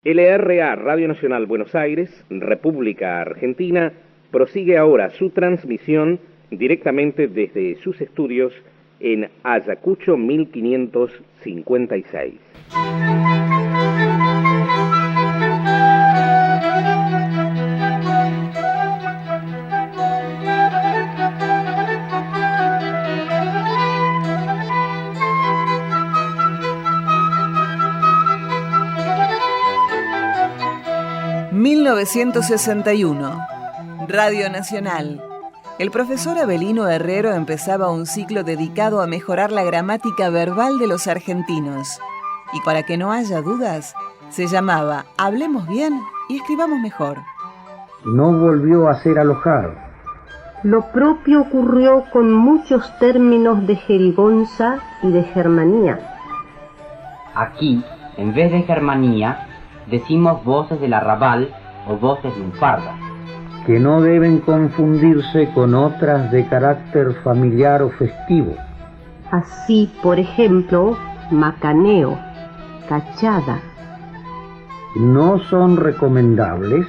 LRA Radio Nacional Buenos Aires, República Argentina, prosigue ahora su transmisión directamente desde sus estudios en Ayacucho 1556. ...1961... Radio Nacional. El profesor Avelino Herrero empezaba un ciclo dedicado a mejorar la gramática verbal de los argentinos. Y para que no haya dudas, se llamaba Hablemos bien y escribamos mejor. No volvió a ser alojado. Lo propio ocurrió con muchos términos de jerigonza y de germanía. Aquí, en vez de germanía, decimos voces del arrabal o voces lunfardas, que no deben confundirse con otras de carácter familiar o festivo. Así, por ejemplo, macaneo, cachada. No son recomendables,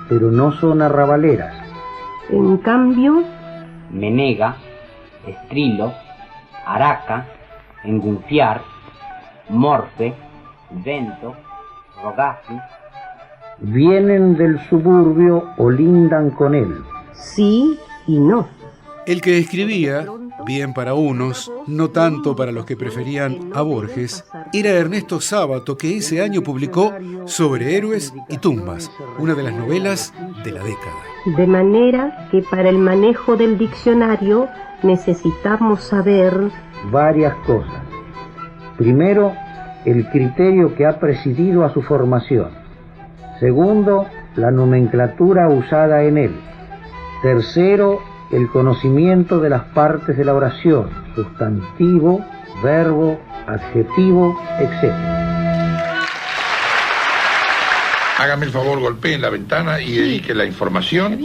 pero no son arrabaleras. En cambio, menega, estrilo, araca, engunfiar, morfe, vento, rogazi, vienen del suburbio o lindan con él. Sí y no. El que escribía, bien para unos, no tanto para los que preferían a Borges, era Ernesto Sábato, que ese año publicó Sobre héroes y tumbas, una de las novelas de la década. De manera que para el manejo del diccionario necesitamos saber varias cosas. Primero, el criterio que ha presidido a su formación. Segundo, la nomenclatura usada en él. Tercero, el conocimiento de las partes de la oración, sustantivo, verbo, adjetivo, etc. Hágame el favor, golpee en la ventana y dedique la información.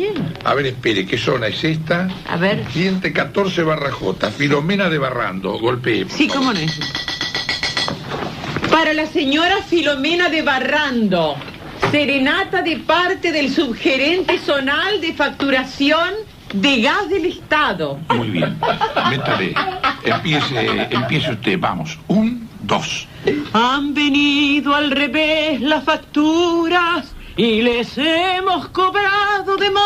A ver, espere, ¿qué zona es esta? A ver. Cliente 14/J, Filomena de Barrando. Golpee, por sí, favor. cómo no es. Para la señora Filomena de Barrando, serenata de parte del subgerente zonal de facturación de gas del Estado. Muy bien, métale. Empiece usted, vamos. 1, 2. Han venido al revés las facturas y les hemos cobrado de más.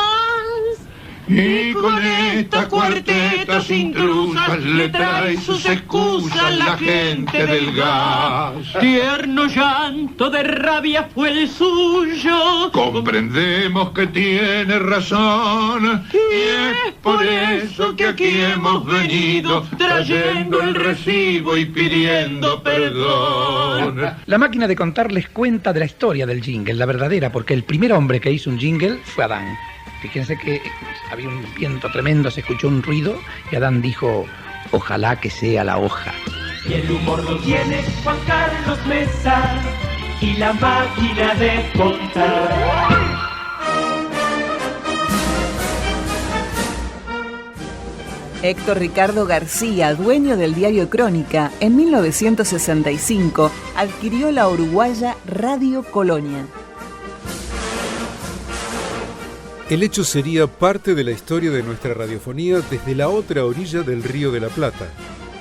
Y con estas cuartetas intrusas le trae sus excusas la gente del gas. Tierno llanto de rabia fue el suyo. Comprendemos que tiene razón y es por eso que aquí hemos venido trayendo el recibo y pidiendo perdón. La máquina de contar les cuenta de la historia del jingle, la verdadera, porque el primer hombre que hizo un jingle fue Adán. Fíjense que había un viento tremendo, se escuchó un ruido y Adán dijo, ojalá que sea la hoja. Y el humor lo tiene Juan Carlos Mesa y la máquina de contar. Héctor Ricardo García, dueño del diario Crónica, en 1965 adquirió la uruguaya Radio Colonia. El hecho sería parte de la historia de nuestra radiofonía desde la otra orilla del Río de la Plata,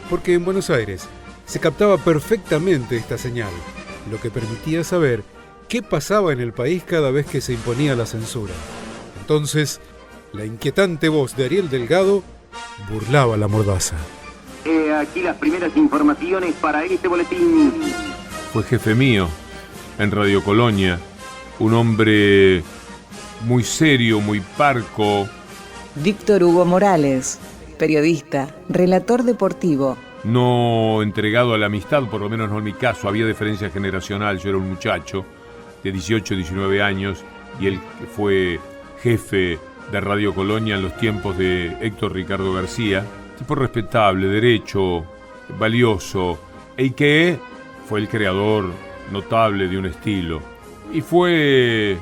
porque en Buenos Aires se captaba perfectamente esta señal, lo que permitía saber qué pasaba en el país cada vez que se imponía la censura. Entonces, la inquietante voz de Ariel Delgado burlaba la mordaza. Aquí las primeras informaciones para este boletín. Fue jefe mío en Radio Colonia, un hombre muy serio, muy parco. Víctor Hugo Morales, periodista, relator deportivo. No entregado a la amistad, por lo menos no en mi caso. Había diferencia generacional. Yo era un muchacho de 18, 19 años y él fue jefe de Radio Colonia en los tiempos de Héctor Ricardo García. Tipo respetable, derecho, valioso, y que fue el creador notable de un estilo. Y fue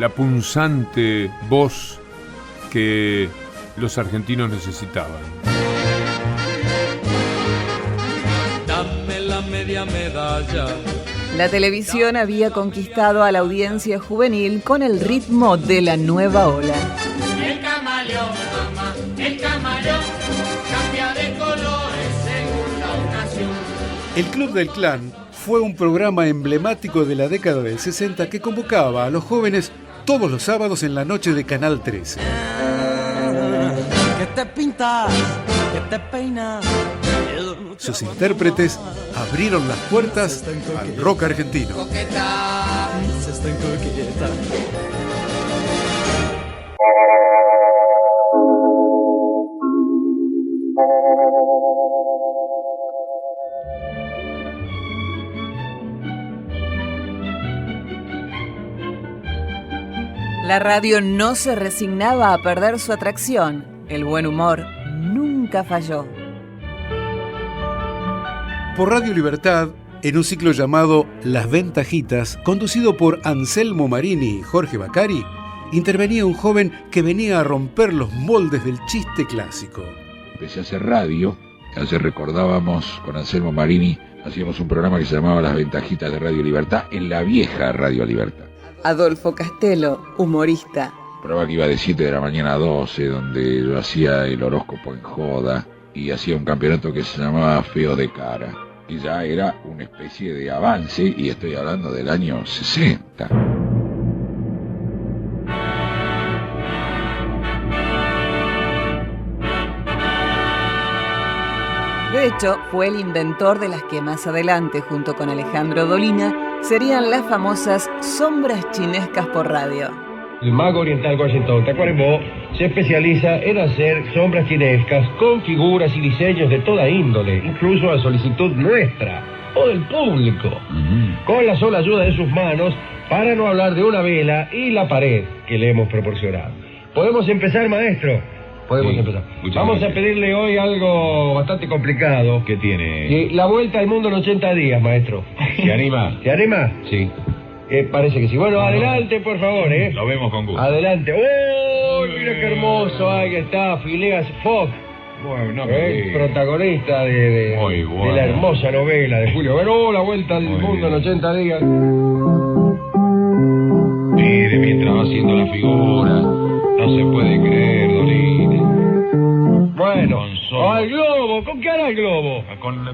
la punzante voz que los argentinos necesitaban. Dame la media medalla, La televisión había conquistado a la audiencia juvenil con el ritmo de la nueva ola. El camaleón, mamá, el camaleón cambia de colores según la ocasión. El Club del Clan fue un programa emblemático de la década del 60 que convocaba a los jóvenes todos los sábados en la noche de Canal 13. Que te pintas, que te peinas. Sus intérpretes abrieron las puertas al rock argentino. La radio no se resignaba a perder su atracción. El buen humor nunca falló. Por Radio Libertad, en un ciclo llamado Las Ventajitas, conducido por Anselmo Marini y Jorge Bacari, intervenía un joven que venía a romper los moldes del chiste clásico. Empecé a hacer radio, ayer recordábamos con Anselmo Marini, hacíamos un programa que se llamaba Las Ventajitas de Radio Libertad, en la vieja Radio Libertad. Adolfo Castelo, humorista. Un programa que iba de 7 de la mañana a 12, donde yo hacía el horóscopo en joda, y hacía un campeonato que se llamaba Feo de Cara. Y ya era una especie de avance, y estoy hablando del año 60. De hecho, fue el inventor de las que más adelante, junto con Alejandro Dolina, serían las famosas sombras chinescas por radio. El mago oriental Washington Tacuarembó se especializa en hacer sombras chinescas con figuras y diseños de toda índole, incluso a solicitud nuestra o del público, con la sola ayuda de sus manos, para no hablar de una vela y la pared que le hemos proporcionado. ¿Podemos empezar, maestro? Podemos empezar. Vamos a pedirle hoy algo bastante complicado. ¿Qué tiene? La vuelta al mundo en 80 días, maestro. ¿Se anima? ¿Se anima? Sí. Parece que sí. Bueno, adelante, por favor, Lo vemos con gusto. Adelante. ¡Oh, mira qué hermoso! Ahí está, Phileas Fogg. Bueno, protagonista de la hermosa novela de Julio Verne, La vuelta al mundo en 80 días. Mire, mientras va haciendo la figura, no se puede creer, Dolina. Bueno, al globo. ¿Con qué hará el globo?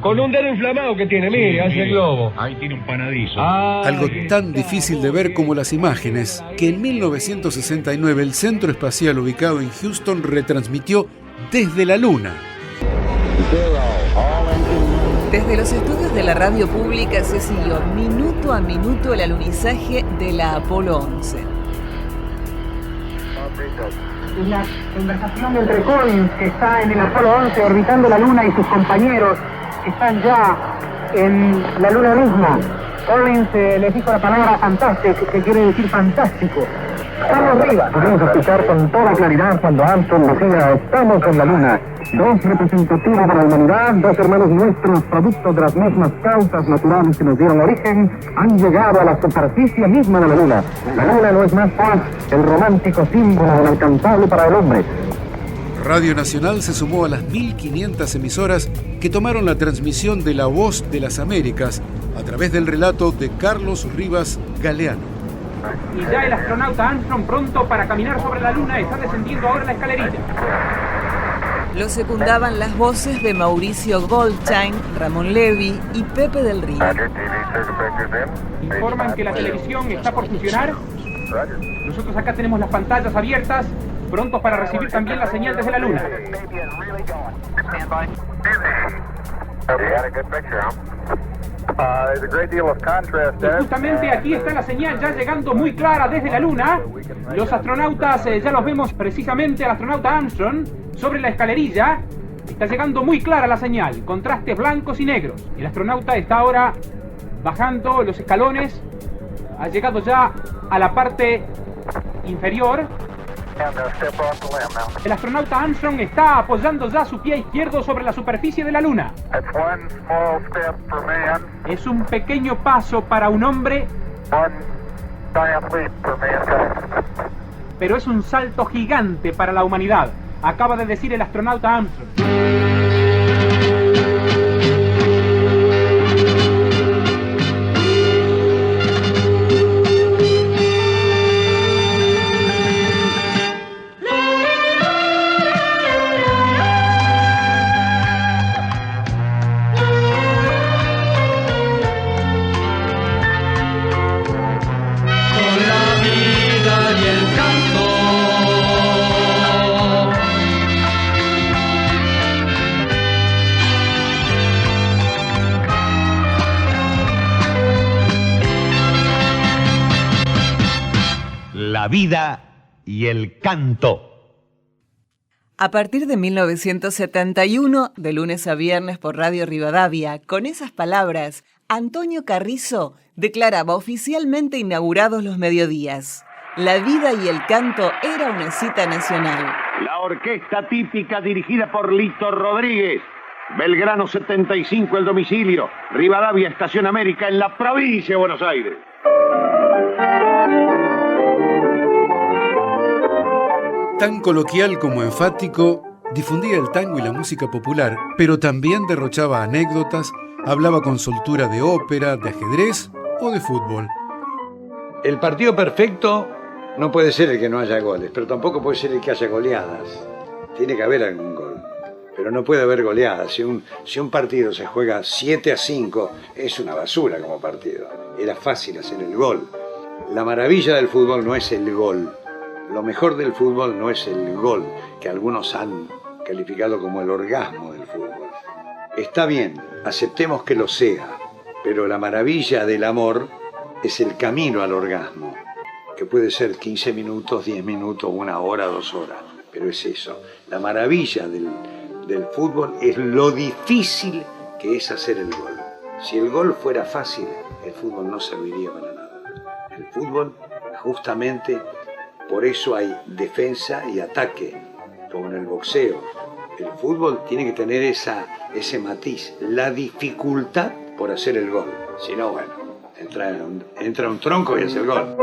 Con un dedo inflamado que tiene, mire, hace el globo. Ahí tiene un panadizo. Algo tan difícil de ver como las imágenes, que en 1969 el Centro Espacial ubicado en Houston retransmitió desde la Luna. Desde los estudios de la radio pública se siguió minuto a minuto el alunizaje de la Apolo 11. La conversación entre Collins, que está en el Apolo 11 orbitando la Luna, y sus compañeros que están ya en la Luna misma. Collins les dijo la palabra fantástico, que quiere decir fantástico. Estamos arriba. Pudimos escuchar con toda claridad cuando Armstrong decía: estamos en la Luna. Dos representativos de la humanidad, dos hermanos nuestros, productos de las mismas causas naturales que nos dieron origen, han llegado a la superficie misma de la Luna. La Luna no es más que el romántico símbolo inalcanzable para el hombre. Radio Nacional se sumó a las 1.500 emisoras que tomaron la transmisión de La Voz de las Américas a través del relato de Carlos Rivas Galeano. Y ya el astronauta Armstrong, pronto para caminar sobre la Luna, está descendiendo ahora la escalerilla. Lo secundaban las voces de Mauricio Goldstein, Ramón Levy y Pepe del Río. Informan que la televisión está por funcionar. Nosotros acá tenemos las pantallas abiertas, prontos para recibir también la señal desde la Luna. Y justamente aquí está la señal ya llegando muy clara desde la Luna. Los astronautas, ya los vemos precisamente al astronauta Armstrong sobre la escalerilla. Está llegando muy clara la señal, contrastes blancos y negros. El astronauta está ahora bajando los escalones, ha llegado ya a la parte inferior. El astronauta Armstrong está apoyando ya su pie izquierdo sobre la superficie de la Luna. Es un pequeño paso para un hombre, pero es un salto gigante para la humanidad, acaba de decir el astronauta Armstrong. la vida y el canto. A partir de 1971, de lunes a viernes por Radio Rivadavia, con esas palabras, Antonio Carrizo declaraba oficialmente inaugurados los mediodías. La vida y el canto era una cita nacional. La orquesta típica dirigida por Lito Rodríguez. Belgrano 75 el domicilio. Rivadavia, Estación América, en la provincia de Buenos Aires. Tan coloquial como enfático, difundía el tango y la música popular, pero también derrochaba anécdotas, hablaba con soltura de ópera, de ajedrez o de fútbol. El partido perfecto no puede ser el que no haya goles, pero tampoco puede ser el que haya goleadas. Tiene que haber algún gol, pero no puede haber goleadas. Si un partido se juega 7-5, es una basura como partido. Era fácil hacer el gol. La maravilla del fútbol no es el gol. Lo mejor del fútbol no es el gol, que algunos han calificado como el orgasmo del fútbol. Está bien, aceptemos que lo sea, pero la maravilla del amor es el camino al orgasmo, que puede ser 15 minutos, 10 minutos, 1 hora, 2 horas, pero es eso. La maravilla del fútbol es lo difícil que es hacer el gol. Si el gol fuera fácil, el fútbol no serviría para nada. El fútbol, justamente, por eso hay defensa y ataque, como en el boxeo. El fútbol tiene que tener ese matiz, la dificultad por hacer el gol. Si no, bueno, entra un tronco y hace el gol.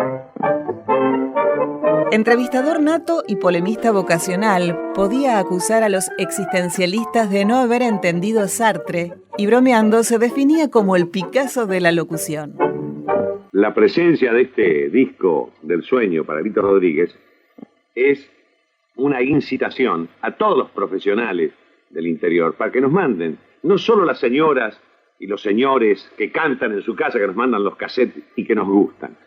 Entrevistador nato y polemista vocacional, podía acusar a los existencialistas de no haber entendido a Sartre y bromeando se definía como el Picasso de la locución. La presencia de este disco del sueño para Lito Rodríguez es una incitación a todos los profesionales del interior para que nos manden, no solo las señoras y los señores que cantan en su casa, que nos mandan los cassettes y que nos gustan,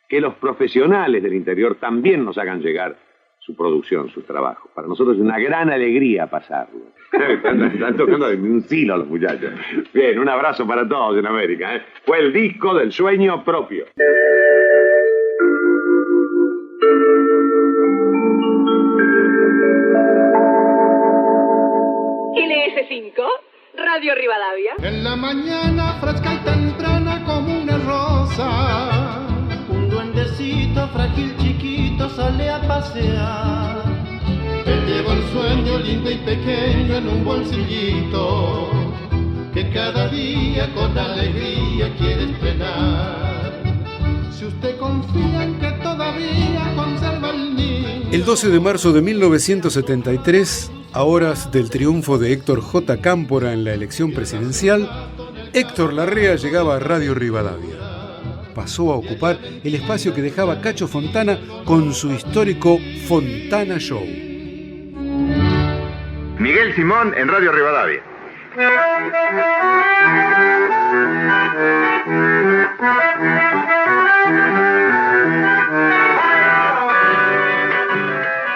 que los profesionales del interior también nos hagan llegar su producción, su trabajo. Para nosotros es una gran alegría pasarlo. Están tocando de un filo los muchachos. Bien, un abrazo para todos en América. Fue el disco del sueño propio. LS5, Radio Rivadavia. En la mañana fresca y temprana como una rosa, un duendecito frágil chiquito sale a pasear. Te lleva el sueño lindo y pequeño en un bolsillito, que cada día con alegría quiere estrenar. Si usted confía en que todavía conserva el niño. El 12 de marzo de 1973, a horas del triunfo de Héctor J. Cámpora en la elección presidencial, Héctor Larrea llegaba a Radio Rivadavia. Pasó a ocupar el espacio que dejaba Cacho Fontana con su histórico Fontana Show. Miguel Simón en Radio Rivadavia.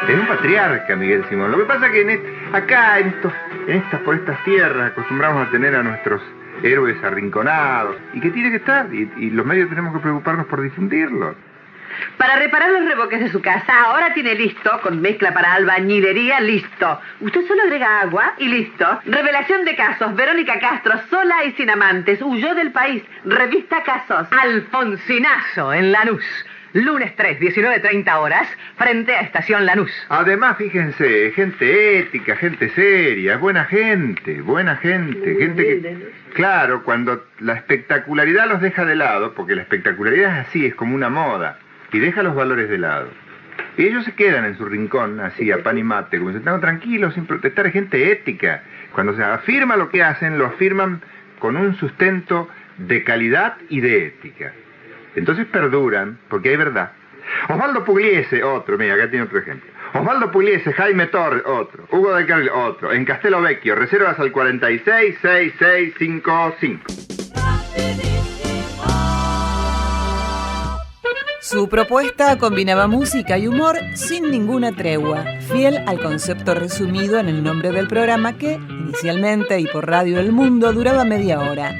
Es un patriarca Miguel Simón. Lo que pasa es que acá, por estas tierras, acostumbramos a tener a nuestros héroes arrinconados. ¿Y qué tiene que estar? Y los medios tenemos que preocuparnos por difundirlos. Para reparar los reboques de su casa, ahora tiene listo, con mezcla para albañilería, listo. Usted solo agrega agua y listo. Revelación de casos, Verónica Castro, sola y sin amantes, huyó del país. Revista Casos. Alfonsinazo en Lanús. Lunes 3, 19:30 horas, frente a Estación Lanús. Además, fíjense, gente ética, gente seria, buena gente que... Claro, cuando la espectacularidad los deja de lado, porque la espectacularidad es así, es como una moda, y deja los valores de lado. Y ellos se quedan en su rincón, así, a pan y mate, como diciendo, tranquilos, sin protestar, gente ética. Cuando se afirma lo que hacen, lo afirman con un sustento de calidad y de ética. Entonces perduran, porque hay verdad. Osvaldo Pugliese, otro, mira, acá tiene otro ejemplo. Osvaldo Pugliese, Jaime Torres, otro. Hugo del Carril, otro. En Castelo Vecchio, reservas al 466655. Su propuesta combinaba música y humor sin ninguna tregua, fiel al concepto resumido en el nombre del programa que, inicialmente y por Radio El Mundo, duraba media hora.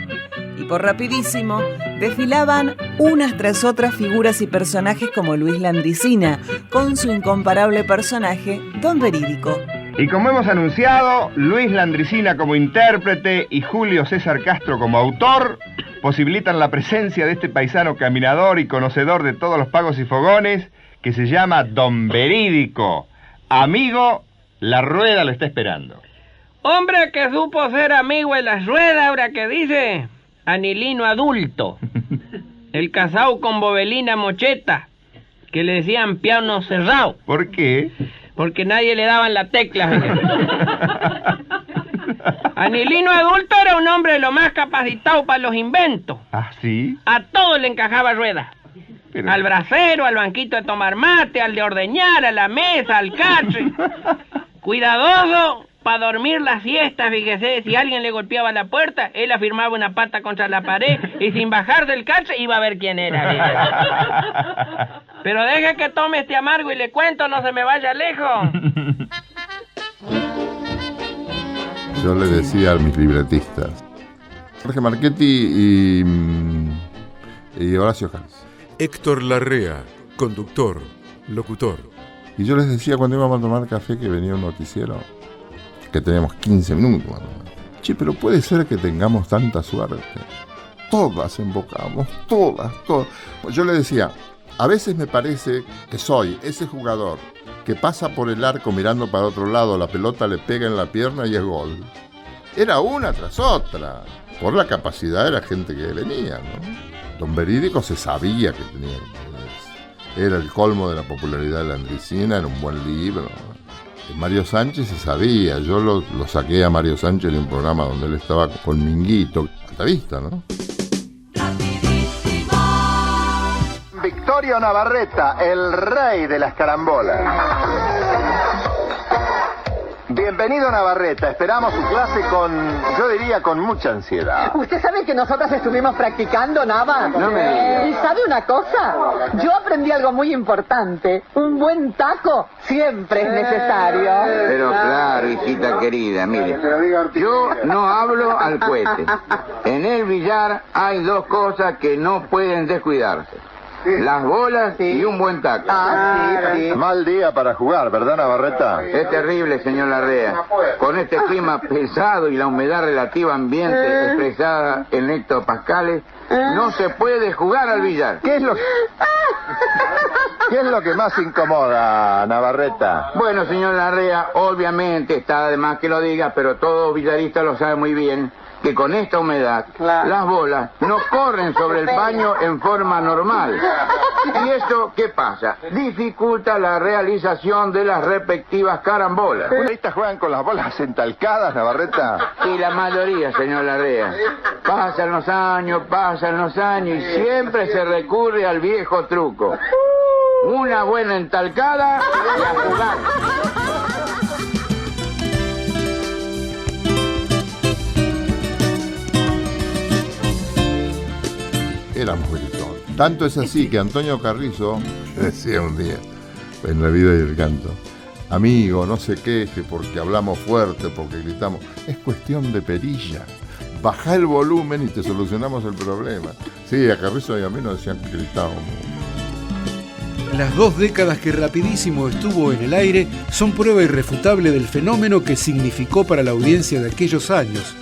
Y por rapidísimo, desfilaban unas tras otras figuras y personajes como Luis Landricina, con su incomparable personaje, Don Verídico. Y como hemos anunciado, Luis Landricina como intérprete y Julio César Castro como autor posibilitan la presencia de este paisano caminador y conocedor de todos los pagos y fogones que se llama Don Verídico. Amigo, la rueda lo está esperando. Hombre que supo ser amigo en las ruedas, ahora que dice, Anilino adulto, el casado con Bobelina Mocheta, que le decían piano cerrado. ¿Por qué? Porque nadie le daban la tecla. Anilino adulto era un hombre lo más capacitado para los inventos. ¿Ah, sí? A todo le encajaba ruedas. Pero... Al brasero, al banquito de tomar mate, al de ordeñar, a la mesa, al catre. Cuidadoso para dormir la siesta, fíjese, si alguien le golpeaba la puerta, él afirmaba una pata contra la pared y sin bajar del catre iba a ver quién era. Fíjese. Pero deje que tome este amargo y le cuento, no se me vaya lejos. Yo le decía a mis libretistas, Jorge Marchetti y Horacio Hans. Héctor Larrea, conductor, locutor. Y yo les decía cuando íbamos a tomar café que venía un noticiero, que teníamos 15 minutos. Che, pero puede ser que tengamos tanta suerte. Todas invocamos, todas. Yo le decía, a veces me parece que soy ese jugador que pasa por el arco mirando para otro lado, la pelota le pega en la pierna y es gol. Era una tras otra, por la capacidad de la gente que venía, ¿no? Don Verídico se sabía que tenía. Era el colmo de la popularidad de Landricina, era un buen libro. Mario Sánchez se sabía, yo lo saqué a Mario Sánchez en un programa donde él estaba con Minguito. Hasta vista, ¿no? Victorio Navarreta, el rey de las carambolas. Bienvenido Navarreta, esperamos su clase yo diría con mucha ansiedad. Usted sabe que nosotras estuvimos practicando, Nava. No me diga. ¿Y sabe una cosa? Yo aprendí algo muy importante. Un buen taco siempre es necesario. Pero claro, hijita querida, mire, yo no hablo al cohete. En el billar hay dos cosas que no pueden descuidarse. Las bolas y un buen taco. Sí. Mal día para jugar, ¿verdad, Navarreta? Es terrible, señor Larrea. Con este clima pesado y la humedad relativa ambiente expresada en hectopascales, no se puede jugar al billar. ¿Qué es lo que más incomoda, Navarreta? Bueno, señor Larrea, obviamente está de más que lo diga, pero todo billarista lo sabe muy bien, que con esta humedad, las bolas no corren sobre el paño en forma normal. ¿Y eso qué pasa? Dificulta la realización de las respectivas carambolas. ¿Los futbolistas juegan con las bolas entalcadas, Navarreta? Y la mayoría, señor Larrea. Pasan los años y siempre se recurre al viejo truco. Una buena entalcada y a jugar. Éramos gritones. Tanto es así que Antonio Carrizo decía un día, en La vida y el canto, amigo, no se queje porque hablamos fuerte, porque gritamos. Es cuestión de perilla. Bajá el volumen y te solucionamos el problema. Sí, a Carrizo y a mí nos decían que gritábamos. Las 2 décadas que Rapidísimo estuvo en el aire son prueba irrefutable del fenómeno que significó para la audiencia de aquellos años,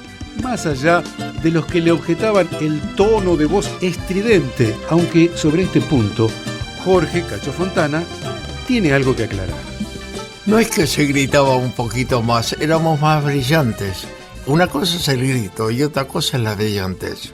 más allá de los que le objetaban el tono de voz estridente, aunque sobre este punto Jorge Cacho Fontana tiene algo que aclarar. No es que se gritaba un poquito más, éramos más brillantes. Una cosa es el grito y otra cosa es la brillantez.